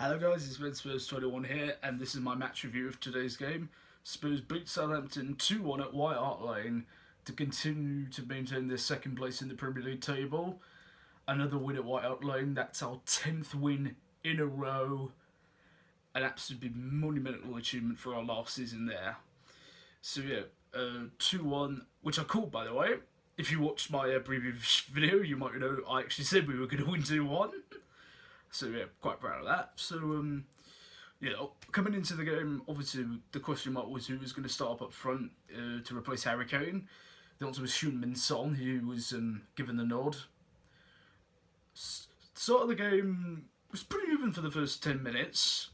Hello guys, it's been Spurs 21 here, and this is my match review of today's game. Spurs beat Southampton 2-1 at White Hart Lane to continue to maintain their second place in the Premier League table. Another win at White Hart Lane, that's our 10th win in a row. An absolutely monumental achievement for our last season there. So yeah, 2-1, which I called by the way. If you watched my previous video, you might know I actually said we were going to win 2-1. So yeah, quite proud of that. So yeah, coming into the game, obviously the question mark was who was going to start up front to replace Harry Kane. The answer was Heung-min Son, who was given the nod. Start of the game was pretty even for the first 10 minutes.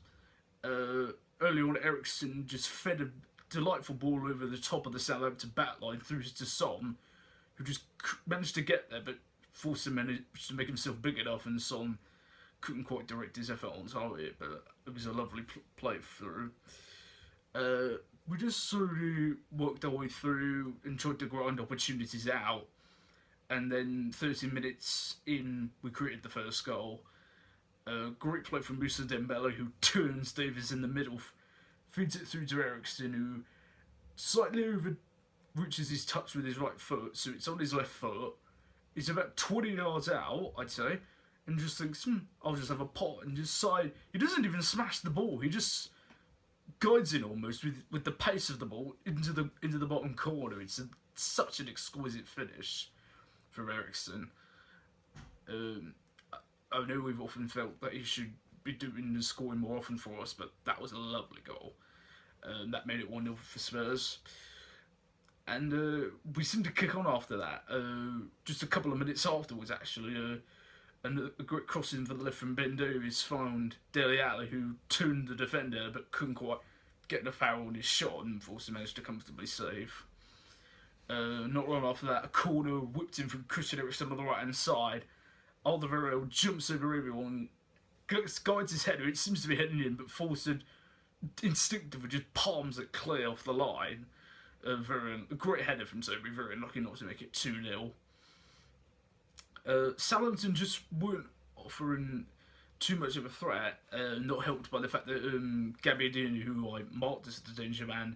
Early on, Eriksen just fed a delightful ball over the top of the Southampton back line through to Son, who just managed to get there, but forced him to make himself big enough, and Son couldn't quite direct his effort on target, but it was a lovely play through. We just slowly worked our way through and tried to grind opportunities out, and then 30 minutes in, we created the first goal. Great play from Eriksen Dele, who turns Davies in the middle, feeds it through to Eriksen, who slightly overreaches his touch with his right foot, so it's on his left foot. He's about 20 yards out, I'd say, and just thinks, I'll just have a pot and just side. He doesn't even smash the ball. He just guides it almost with the pace of the ball into the bottom corner. It's such an exquisite finish from Eriksen. I know we've often felt that he should be doing and scoring more often for us, but that was a lovely goal. That made it 1-0 for Spurs. And we seemed to kick on after that. Just a couple of minutes afterwards, actually. And a great crossing for the left from Ben Davies found Dele Alli, who turned the defender but couldn't quite get the foul on his shot, and forced managed to comfortably save. Not long after that, a corner whipped in from Christian Eriksen on the right hand side. Alderweireld jumps over everyone, guides his header. It seems to be heading in, but Forster instinctively just palms it clear off the line. A great header from Sobi, very lucky not to make it 2-0. Southampton just weren't offering too much of a threat, not helped by the fact that Gabbiadini, who I marked as the danger man,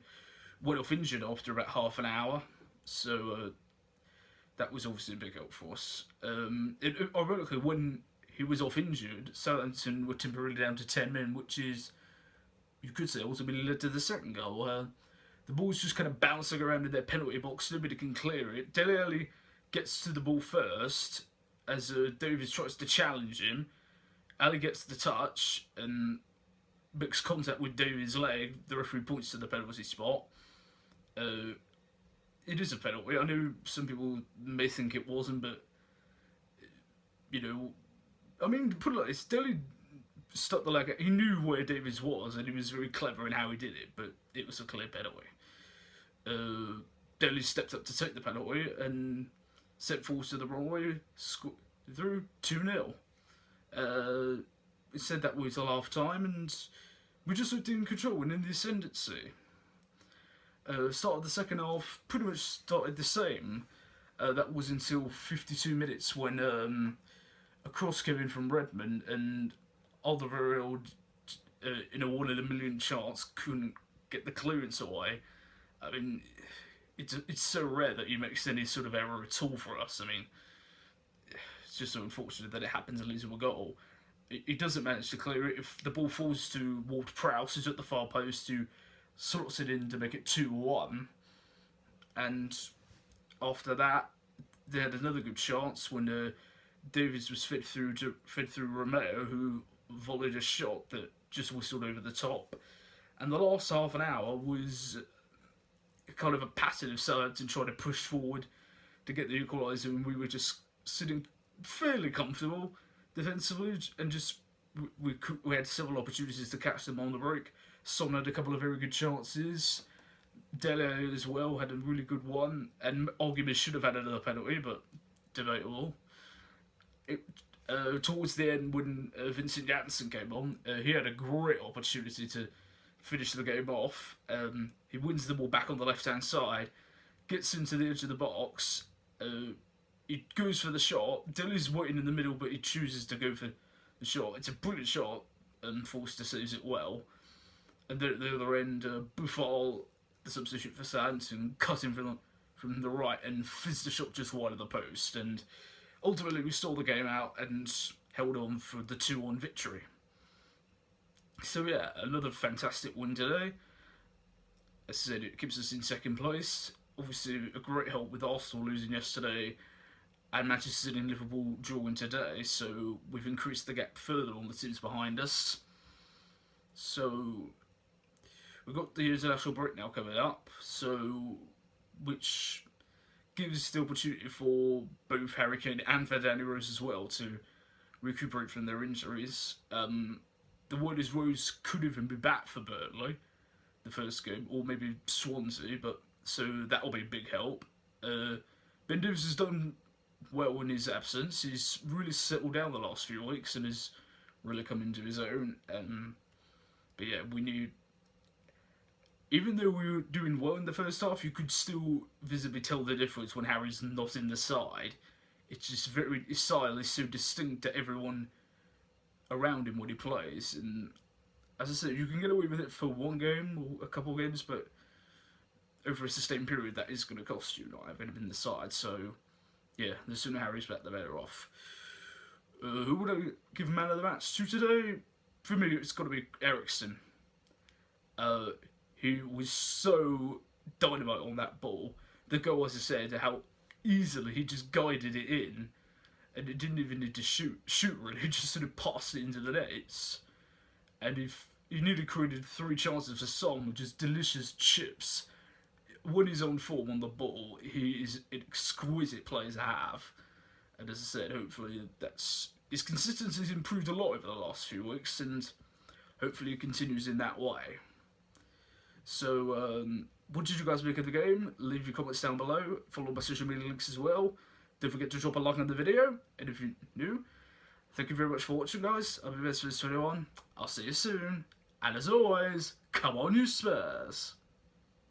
went off injured after about half an hour. So that was obviously a big help for us. Ironically, when he was off injured, Southampton were temporarily down to 10 men, which is, you could say, ultimately led to the second goal. The ball's just kind of bouncing around in their penalty box, nobody can clear it. Dele Alli gets to the ball first, as Davies tries to challenge him. Ali gets the touch and makes contact with Davies' leg. The referee points to the penalty spot. It is a penalty. I know some people may think it wasn't, but I mean, put it like this: Dele stuck the leg out. He knew where Davies was, and he was very clever in how he did it. But it was a clear penalty. Dele stepped up to take the penalty and sent Forster the wrong way, through 2-0. It said that was a half time, and we just looked in control and in the ascendancy. Start of the second half pretty much started the same. That was until 52 minutes when a cross came in from Redmond, and Alderweireld, in a 1 in a million chance, couldn't get the clearance away. I mean, it's so rare that he makes any sort of error at all for us. I mean, it's just so unfortunate that it happens and leads to a goal. He doesn't manage to clear it. If the ball falls to Ward-Prowse, who's at the far post, who slots it in to make it 2-1. And after that, they had another good chance when Davies was fed through Romeo, who volleyed a shot that just whistled over the top. And the last half an hour was kind of a pattern of Southampton trying to push forward to get the equaliser, and we were just sitting fairly comfortable defensively, and just we had several opportunities to catch them on the break. Son had a couple of very good chances. Dele as well had a really good one, and arguably should have had another penalty, but debatable. Towards the end, when Vincent Janssen came on, he had a great opportunity to finish the game off. He wins the ball back on the left-hand side, gets into the edge of the box. He goes for the shot. Dele's waiting in the middle, but he chooses to go for the shot. It's a brilliant shot. and Forster saves it well. And then at the other end, Buffal, the substitute for Southampton, cut in from the right and fizzed the shot just wide of the post. And ultimately, we stole the game out and held on for the 2-1 victory. So yeah, another fantastic win today. As I said, it keeps us in second place. Obviously, a great help with Arsenal losing yesterday and Manchester City and Liverpool drawing today. So we've increased the gap further on the teams behind us. So we've got the international break now coming up, so which gives the opportunity for both Harry Kane and for Danny Rose as well to recuperate from their injuries. The word is Rose could even be back for Burnley, the first game, or maybe Swansea, but so that'll be a big help. Ben Davies has done well in his absence. He's really settled down the last few weeks and has really come into his own. But yeah, we knew, even though we were doing well in the first half, you could still visibly tell the difference when Harry's not in the side. It's just his style is so distinct to everyone around him when he plays. And as I said, you can get away with it for one game or a couple of games, but over a sustained period, that is going to cost you not having him in the side. So yeah, the sooner Harry's back, the better off. Who would I give man of the match to today? For me, it's got to be Eriksen. He was so dynamite on that ball. The goal, as I said, how easily he just guided it in, and it didn't even need to shoot really. He just sort of passed it into the nets. And if he nearly created 3 chances for Son, which is delicious chips. When he's on form on the ball, he is an exquisite player to have. And as I said, hopefully his consistency's improved a lot over the last few weeks, and hopefully it continues in that way. So, what did you guys make of the game? Leave your comments down below. Follow my social media links as well. Don't forget to drop a like on the video. And if you're new, thank you very much for watching, guys. I'll be best for this 21. I'll see you soon. And as always, come on, you Spurs!